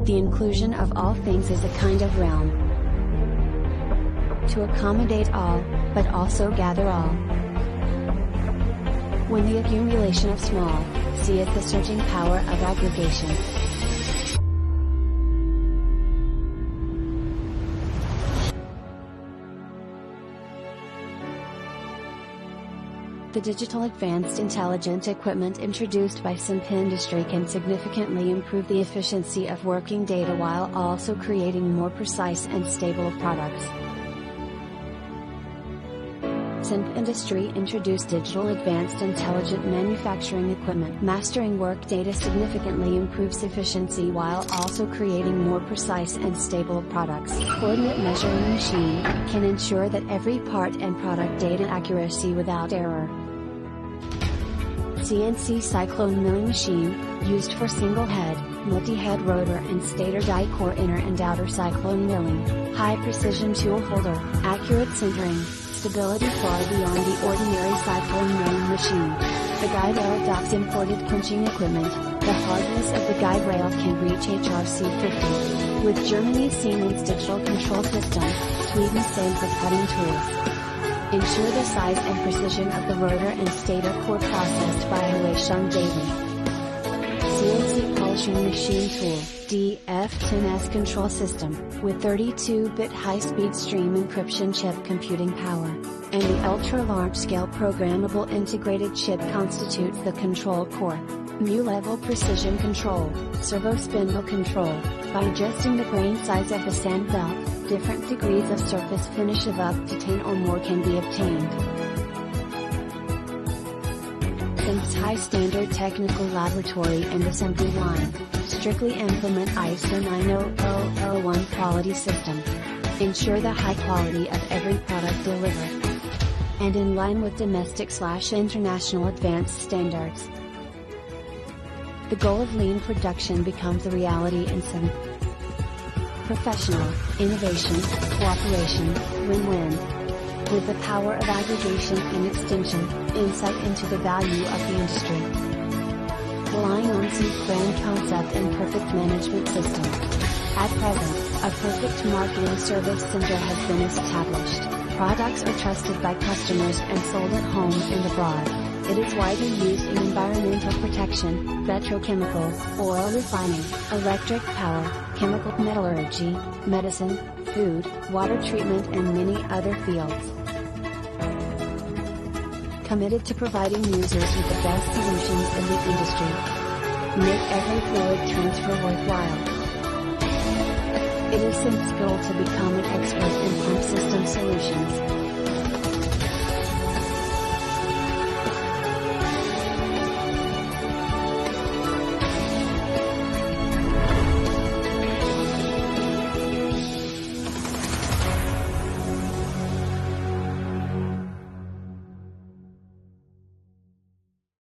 The inclusion of all things is a kind of realm. To accommodate all, but also gather all. When the accumulation of small, see it the surging power of aggregation. The digital advanced intelligent equipment introduced by HSENP industry can significantly improve the efficiency of working data while also creating more precise and stable products. HSENP industry introduced digital advanced intelligent manufacturing equipment. Mastering work data significantly improves efficiency while also creating more precise and stable products. Coordinate measuring machine can ensure that every part and product data accuracy without error. CNC cyclone milling machine, used for single head, multi-head rotor and stator die core inner and outer cyclone milling, high precision tool holder, accurate sintering, stability far beyond the ordinary cyclone milling machine. The guide rail adopts imported punching equipment. The hardness of the guide rail can reach HRC 50. With Germany's Siemens digital control system, Sweden sends the cutting tools. Ensure the size and precision of the rotor and stator core processed by Huisheng daily. CNC polishing machine tool, DF10S control system, with 32-bit high-speed stream encryption chip computing power, and the ultra-large-scale programmable integrated chip constitutes the control core. Mu-level precision control, servo spindle control, by adjusting the grain size of the sand belt, different degrees of surface finish of up to 10 or more can be obtained. HSENP's high standard technical laboratory and assembly line, strictly implement ISO 90001 quality system. Ensure the high quality of every product delivered. And in line with domestic/international advanced standards. The goal of lean production becomes a reality in HSENP. Professional, innovation, cooperation, win-win. With the power of aggregation and extension, insight into the value of the industry. Relying on HSENP's brand concept and perfect management system. At present, a perfect marketing service center has been established. Products are trusted by customers and sold at home and abroad. It is widely used in environmental protection, petrochemical, oil refining, electric power, chemical metallurgy, medicine, food, water treatment and many other fields. Committed to providing users with the best solutions in the industry. Make every fluid transfer worthwhile. It is HSENP's goal to become an expert in pump system solutions.